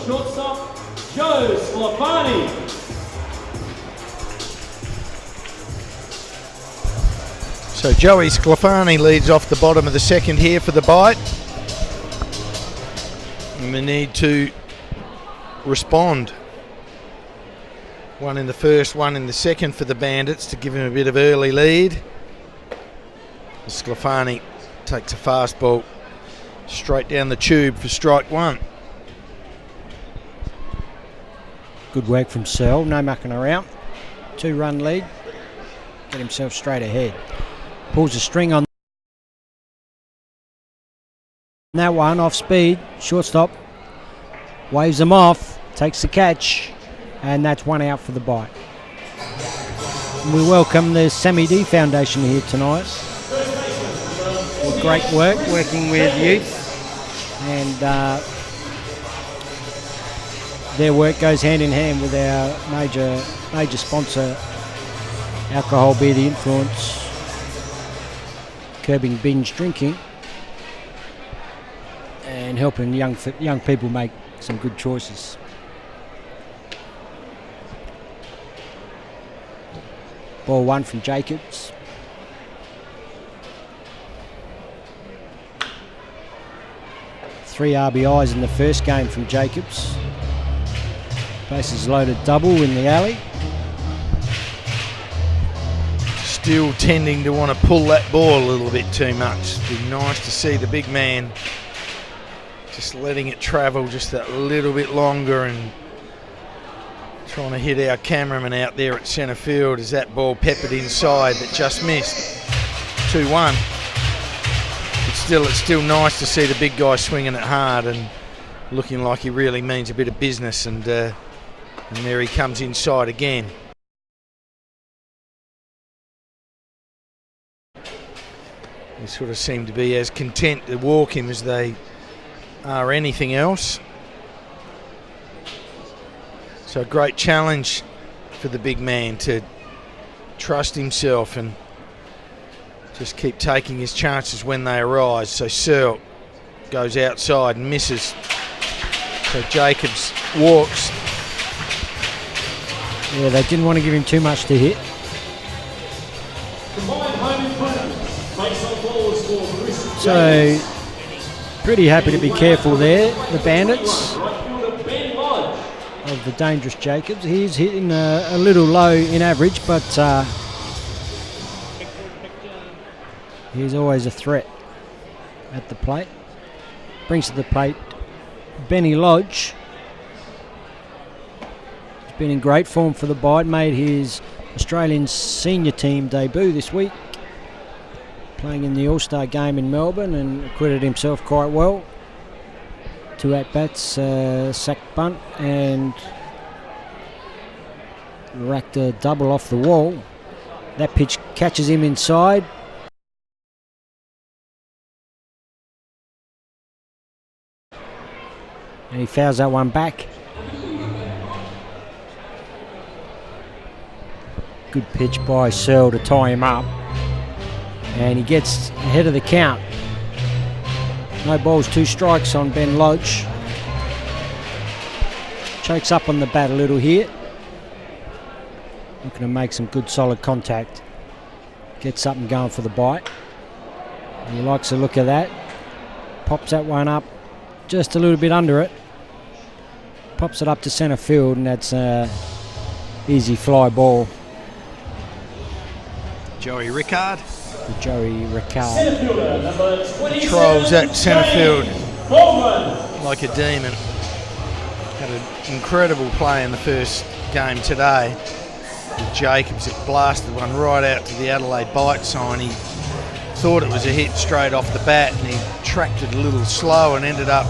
Shortstop, Joe Sclafani. So Joey Sclafani leads off the bottom of the second here for the bite. And we need to respond. One in the first, one in the second for the Bandits to give him a bit of early lead. Sclafani takes a fastball straight down the tube for strike one. Good work from Searle, no mucking around. 2-run lead, get himself straight ahead. Pulls the string on that one, off speed, shortstop. Waves them off, takes the catch, and that's one out for the bite. And we welcome the Sammy D Foundation here tonight. Great work, working with youth, and their work goes hand in hand with our major sponsor, Alcohol Be the Influence, curbing binge drinking and helping young people make some good choices. Ball one from Jacobs. Three RBIs in the first game from Jacobs. Bases loaded double in the alley. Still tending to want to pull that ball a little bit too much. It'd be nice to see the big man just letting it travel just that little bit longer and trying to hit our cameraman out there at centre field as that ball peppered inside that just missed. 2-1. It's still nice to see the big guy swinging it hard and looking like he really means a bit of business, and there he comes inside again. They sort of seem to be as content to walk him as they are anything else. So a great challenge for the big man to trust himself and just keep taking his chances when they arise. So Searle goes outside and misses. So Jacobs walks. Yeah, they didn't want to give him too much to hit. So pretty happy to be careful there, the Bandits, of the dangerous Jacobs. He's hitting a little low in average, but he's always a threat at the plate. Brings to the plate Benny Lodge. He's been in great form for the bite, made his Australian senior team debut this week, playing in the All-Star game in Melbourne, and acquitted himself quite well. 2 at-bats, sack bunt, and racked a double off the wall. That pitch catches him inside. And he fouls that one back. Good pitch by Searle to tie him up. And he gets ahead of the count. No balls, 2 strikes on Ben Lodge. Chokes up on the bat a little here. Looking to make some good solid contact. Get something going for the bite. He likes the look of that. Pops that one up just a little bit under it. Pops it up to centre field, and that's an easy fly ball Joey Rickard for Joey Ricard. Centre fielder, number 27. controls that centre field Bowman. like a demon. Had an incredible play in the first game today with Jacobs. It blasted one right out to the Adelaide bite sign. He thought it was a hit straight off the bat, and he tracked it a little slow and ended up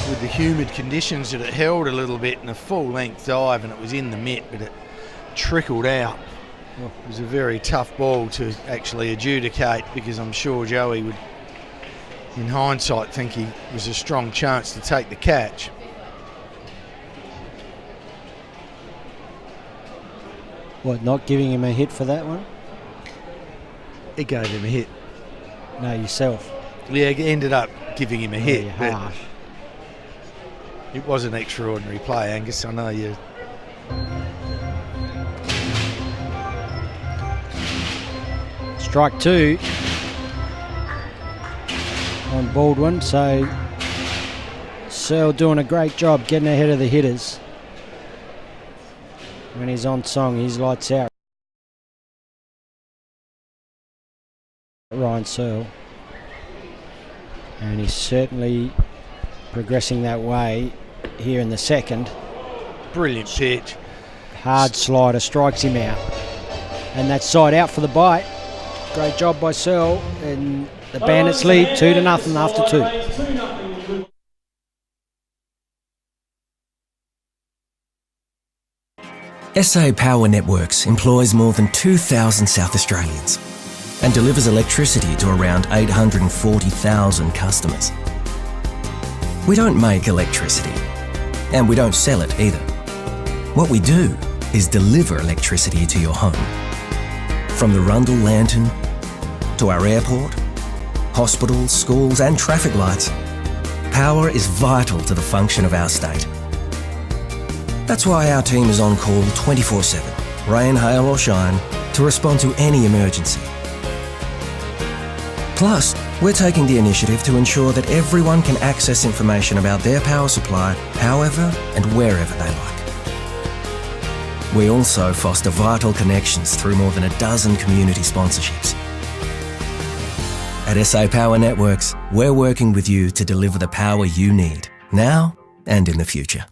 with the humid conditions that it held a little bit in a full-length dive, and it was in the mitt, but it trickled out. It was a very tough ball to actually adjudicate, because I'm sure Joey would, in hindsight, think he was a strong chance to take the catch. What, not giving him a hit for that one? He gave him a hit. No, yourself. Yeah, he ended up giving him a hit. You're But harsh. it was an extraordinary play, Angus. I know you. Strike two on Baldwin, so Searle doing a great job getting ahead of the hitters. When he's on song, he's lights out. Ryan Searle. And he's certainly progressing that way here in the second. Brilliant pitch. Hard slider strikes him out. And that's side out for the bite. Great job by Searle, and the Bandits lead 2-0 after two. 2-0. SA Power Networks employs more than 2,000 South Australians and delivers electricity to around 840,000 customers. We don't make electricity, and we don't sell it either. What we do is deliver electricity to your home. From the Rundle Lantern to our airport, hospitals, schools and traffic lights, power is vital to the function of our state. That's why our team is on call 24/7, rain, hail or shine, to respond to any emergency. Plus, we're taking the initiative to ensure that everyone can access information about their power supply however and wherever they like. We also foster vital connections through more than a dozen community sponsorships. At SA Power Networks, we're working with you to deliver the power you need, now and in the future.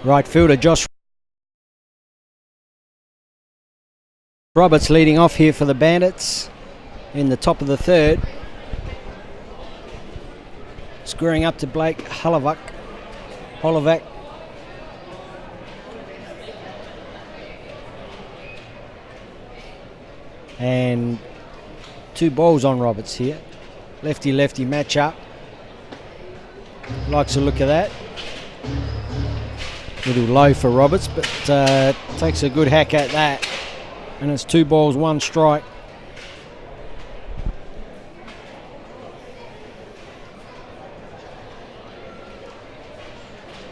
Right fielder Josh Roberts leading off here for the Bandits in the top of the third. Squaring up to Blake Holovac. And two balls on Roberts here. Lefty-lefty match-up. Likes the look of that. Little low for Roberts, but takes a good hack at that. And it's 2 balls, 1 strike.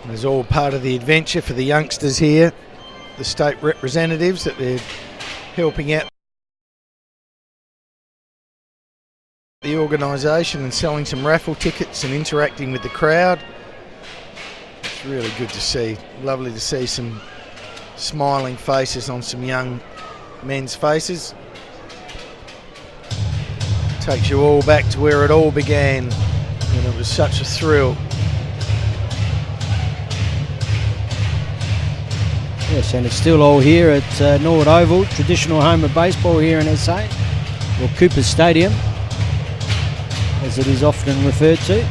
It's all part of the adventure for the youngsters here, the state representatives, that they're helping out the organisation and selling some raffle tickets and interacting with the crowd. It's really good to see. Lovely to see some smiling faces on some young men's faces. Takes you all back to where it all began, and it was such a thrill. Yes, and it's still all here at Norwood Oval, traditional home of baseball here in SA, or Cooper's Stadium, as it is often referred to.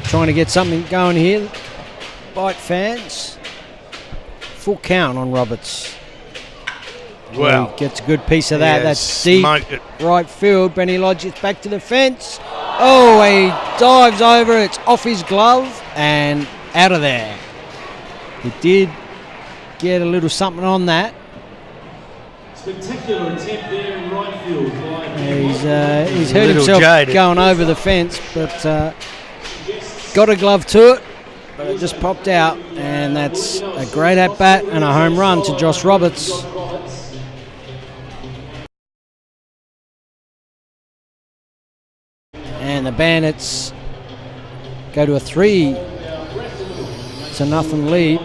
Trying to get something going here, Bite fans. Full count on Roberts. Well, He gets a good piece of that. yeah, That's deep smoked it. right field. Benny Lodge is back to the fence. Oh, he dives over. It's off his glove and out of there. He did get a little something on that. Spectacular attempt there in right field by He's A hurt little himself jaded. going over the fence, but got a glove to it. But it just popped out, and that's a great at-bat and a home run to Josh Roberts. And the Bandits go to a 3-0 lead.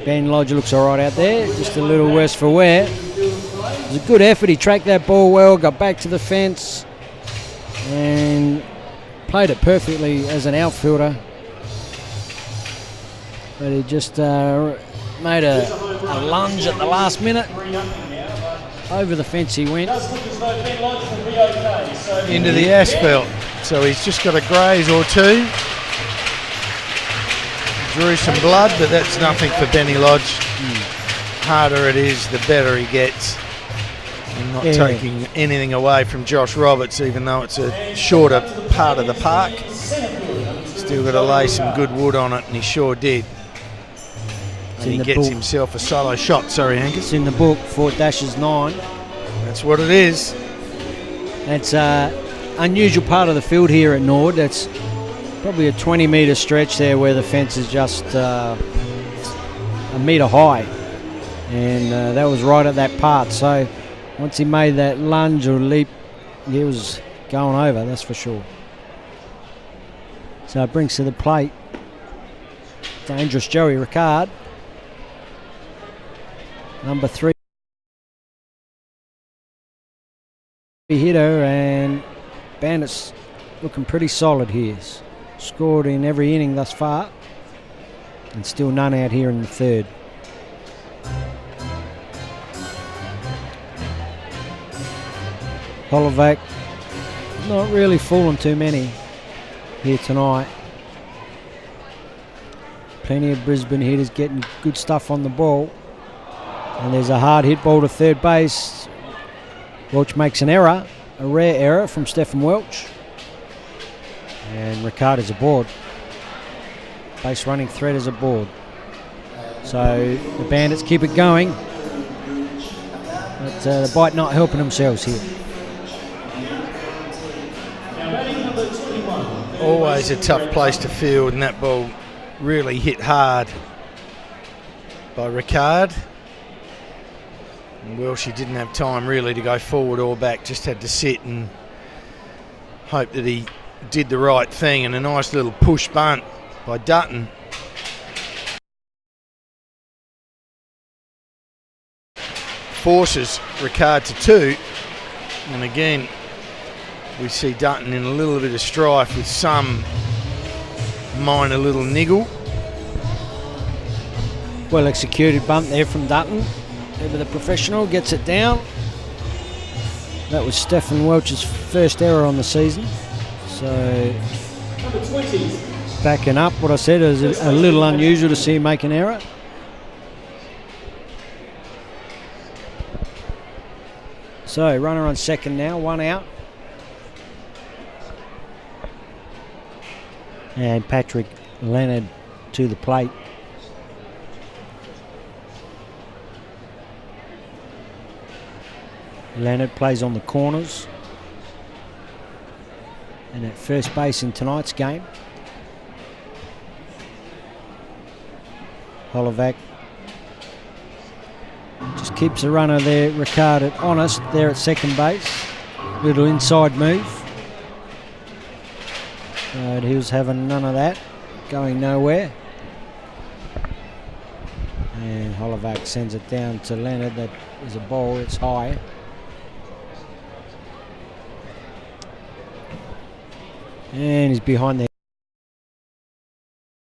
Ben Lodge looks all right out there, just a little worse for wear. It was a good effort. He tracked that ball well, got back to the fence, and played it perfectly as an outfielder. But he just made a lunge at the last minute. Over the fence he went. Into the asphalt. So he's just got a graze or two. Drew some blood, but that's nothing for Benny Lodge. Harder it is, the better he gets. I'm not taking anything away from Josh Roberts, even though it's a shorter part of the park. Still got to lay some good wood on it, and he sure did. And he gets himself a solo shot. Sorry, Hank. It's in the book, 4-9. That's what it is. That's an unusual part of the field here at Nord. That's probably a 20-metre stretch there where the fence is just a metre high. And that was right at that part. So once he made that lunge or leap, he was going over, that's for sure. So it brings to the plate dangerous Joey Ricard. Number 3 hitter, and Bandits looking pretty solid here. Scored in every inning thus far, and still none out here in the third. Holovac not really fooling too many here tonight. Plenty of Brisbane hitters getting good stuff on the ball. And there's a hard hit ball to third base. Welch makes an error, a rare error from Stephen Welch. And Ricard is aboard. Base running threat is aboard. So the Bandits keep it going. But the Bite not helping themselves here. Always a tough place to field, and that ball really hit hard by Ricard. Well, she didn't have time really to go forward or back, just had to sit and hope that he did the right thing, and a nice little push bunt by Dutton. Forces Ricard to 2, and again we see Dutton in a little bit of strife with some minor little niggle. Well executed bunt there from Dutton. Over the professional, gets it down. That was Stephen Welch's first error on the season. So backing up what I said, is a little unusual to see him make an error. So runner on second now, 1 out. And Patrick Leonard to the plate. Leonard plays on the corners and at first base in tonight's game. Holovac just keeps the runner there, Ricard at honest there at second base. Little inside move. But he was having none of that, going nowhere. And Holovac sends it down to Leonard. That is a ball. It's high. And he's behind the